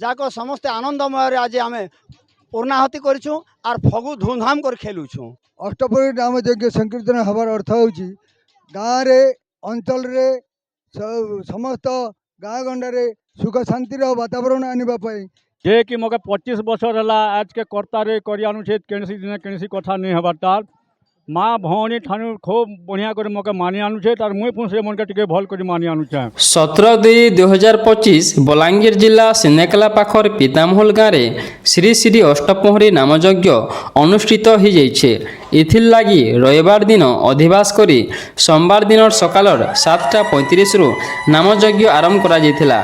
जाक समस्ते आनंदमय आज आम पूर्णाहुति करूँ आर फगु धूमधाम कर खेलुछूँ। अष्टप्रहरी नाम यज्ञ संकीर्तन हबार अर्थ होची गाँव रे अंचल रे समस्त गाँ गंडारे सुख शांतिर वातावरण आनिबा पई जे कि मगे 25 वर्ष है आज के कर्तारे करी अनुच्छे केनसी दिन केनसी कथा नहीं हबार तार माँ भौणी ठानु खूब बढ़िया कर मके मानि अनुच्छे तार मुई पुन से मन के टिके भल कर मानि अनुच्छे। 17/2/2025 बलांगीर जिला सिनेकला पाखर पितामहल गाँव में श्री श्री अष्टपहरी नामयज्ञ अनुष्ठित हो जाइछे। इथिर लागी रविवार दिन अधिवास करी सोमवार दिन सकाल 7:35 रु नामयज्ञ आरंभ करा जायथिला।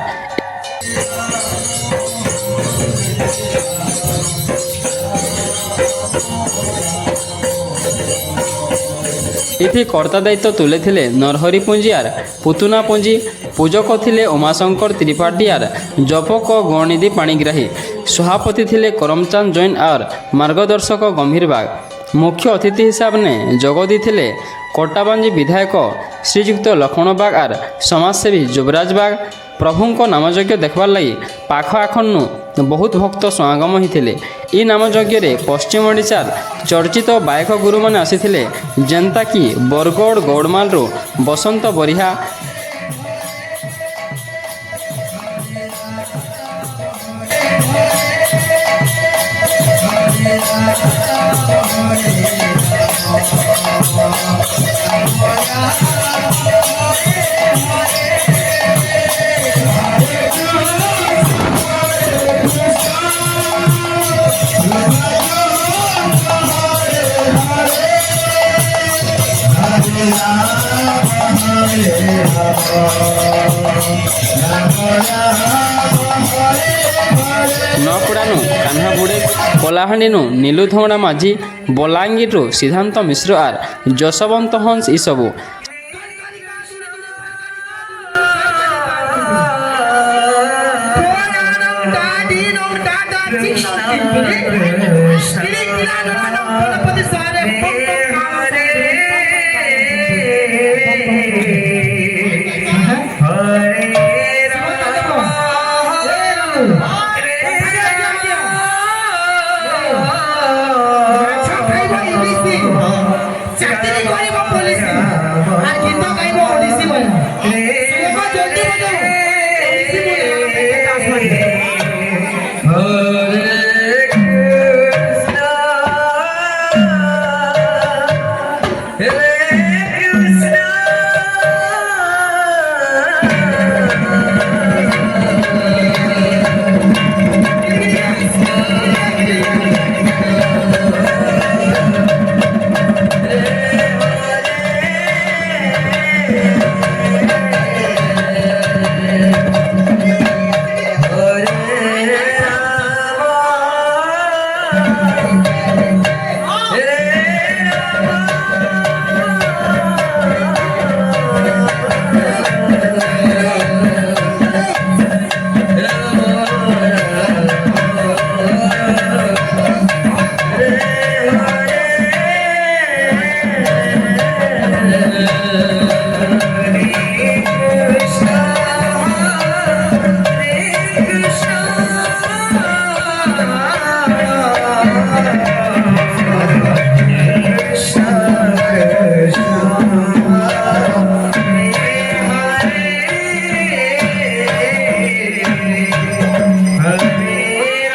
इथि कर्ता दायित्व तुले थिले नरहरि पुंजियार पुतुना पुंजी पूजक थिले उमाशंकर त्रिपाठियार जपक गणनिधि पाणिग्राही सभापति थिले करमचंद जैन और मार्गदर्शक गंभीर बाग। मुख्य अतिथि हिसाब ने जगदी थिले कोटाबांजी विधायक श्रीजुक्त लक्ष्मण बाग और समाजसेवी युवराज बाग। प्रभुंक नामयज्ञ देखबार लगी पाख आखनु बहुत भक्त समागम होते। ई नामयज्ञ रे पश्चिम ओडिशार चर्चित बायक गुरु मैंने आसीथिले जेंता कि बरगड़ गौड़माल बसंत बरिहा नपुड़ानु कान्हा बुड़े कलाहांडीनु नीलू धौड़ा माझी बलांगीरु सिद्धांत मिश्र और जशवंत हंस इसबू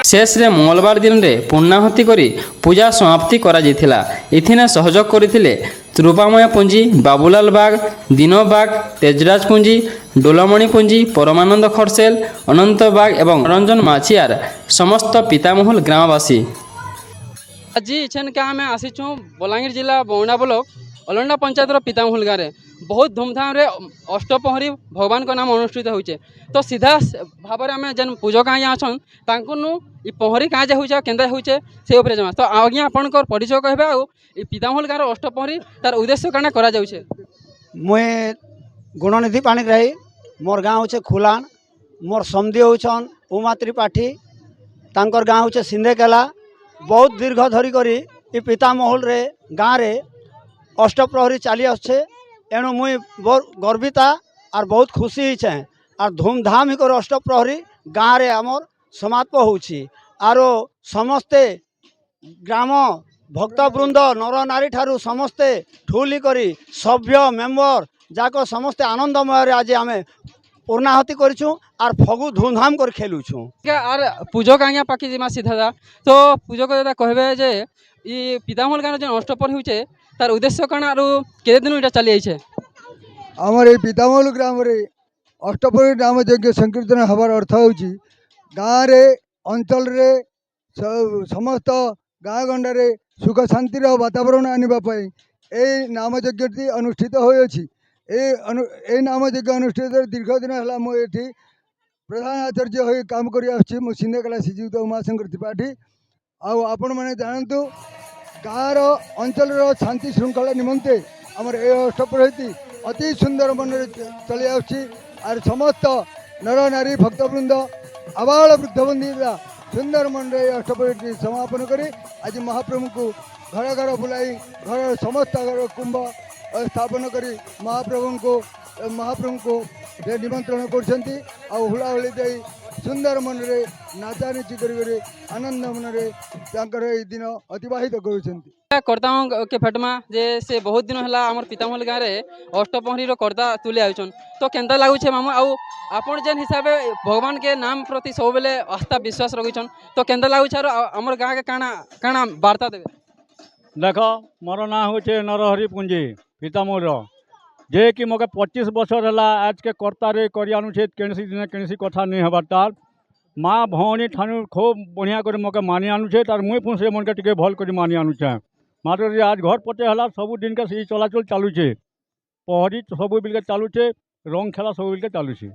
शेष रे मंगलवार दिन रे पूर्णाहुति करी पूजा समाप्ति करा जायथिला। इथिने सहयोग करथिले त्रुपामय पुंजी बाबूलाल बाग दिनो बाग तेजराज पुंजी डोलामणि पुंजी परमानंद खरसेल अनंत बाग एवं रंजन माछियार समस्त पितामहल ग्रामवासी। आज इछन का आम आसीचु बलांगीर जिला बौंडा ब्लॉक अलंडा पंचायत पितामहल गाँव में बहुत धूमधाम रे अष्टपहरी भगवान का नाम अनुष्ठित होचे। तो सीधा भाव में आम जेन पूजक आज्ञा अच्छन तांकुनु ई पहरी क्या जे होचे केंदा होचे से ऊपर जमा। तो आज्ञा आपनकर परिचय कहबे आ पितामहल गाँव अष्टपहरी तार उद्देश्य काना करा जाउछे। मुई गुणनिधि पाणिग्राही मोर गाँव होचे खुलान मोर समधी होचन उमा त्रिपाठी तांकर गाँव होचे सिंधेकेला। बहुत दीर्घ धरी करी ई पितामहल रे गाँव रे अष्टप्रहरी चली आछे। एणु मुई गर्विता और बहुत खुशी छे और धूमधाम ही कर अष्टप्रहरी गाँव रे आमर ସମାପ୍ତ ହେଉଛି ଆରୁ ସମସ୍ତେ ଗ୍ରାମ ଭକ୍ତବୃନ୍ଦ ନର ନାରୀ ଠାରୁ ସମସ୍ତେ ଠୁଲି କରି ସଭ୍ୟ ମେମ୍ବର ଯାକ ସମସ୍ତେ ଆନନ୍ଦମୟରେ ଆଜି ଆମେ ପୂର୍ଣ୍ଣାହତି କରିଛୁ ଆର୍ ଫଗୁ ଧୁମଧାମ କରି ଖେଲୁଛୁ। আর পূজক আজ্ঞা পাখি জিমা সিধা দা তো পূজক দাদা কহবে যে ই পিতামহল গাঁর যে অষ্টপহরি হচ্ছে তার উদ্দেশ্য কাଣା আর কেতে দিন এটা চালি আইছে। আমার এই পিতামল গ্রামে অষ্টপহরী নাম যজ্ঞ সংকীর্তন হবার অর্থ হচ্ছে গাঁরে অঞ্চলের সমস্ত গাঁ গণ্ডারে সুখ শান্তির বাতাবরণ আনবা এই নামযজ্ঞটি অনুষ্ঠিত হয়েছি। এই নামযজ্ঞ অনুষ্ঠিত দীর্ঘদিন হল মু এটি প্রধান আচার্য হয়ে কাম করে আসছি। মু সিন্ধেকেলা শ্রীযুক্ত উমাশঙ্কর ত্রিপাঠী। আপন মানে জানতু গাঁর অঞ্চলের শান্তি শৃঙ্খলা নিমন্তে আমার এই অষ্টপ্রহরী অতি সুন্দর মନରେ চলে আসছি। আর সমস্ত নর নারী ভক্তবৃন্দ আবাল বৃদ্ধবন্দীরা সুন্দর মନରେ এই অষ্টপ্রহরী সমাপন করে আজ মহাপ্রভুকে ঘর ঘর বুলাই ঘর সমস্ত ঘর কুম্ভ স্থাপন করে মহাপ্রভুଙ୍କୁ নিমন্ত্রণ করছেন। হুলাহুলি দেই সুন্দর মନରେ নাচানাচি করে আনন্দ মନରେ তাঁর এই দিন অতিবাহিত করছেন। কর্তাও কে ফেটমা যে সে বহুত দিন হলা আমার পিতামহল গাঁরে অষ্টপহরীর কর্তা তুলে আইছন তো কেনতা লাগুছে মামু আউ আপন যেন হিসাবে ভগবান কে নাম প্রতি সবুলে আস্থা বিশ্বাস রখিছন তো কেনতা লাগুছে আর আমার গাঁ কে কাଣା কাଣା বার্তা দেবে। দেখ মোর না হচ্ছে নরহরি পুঞ্জি পিতামহল যে কি মকে 25 বছর হলা আজকে কর্তারে করি আনুছে কেনসি দিনে কেনসি কথা নেই হবার তার মা ভৌণী ঠানু খুব বঢ়িয়া করে মকে মানি আনুছে তার মুই পুঁ সে মনকে টিকে ভাল করে মানি আনুছে। মাত্র যে আজ ঘর পটে হলা সবু দিনকে সেই চলাচল চালুছে পহরি সবু বিলকে চালুছে রং খেলা সবু বিলকে চালুছে।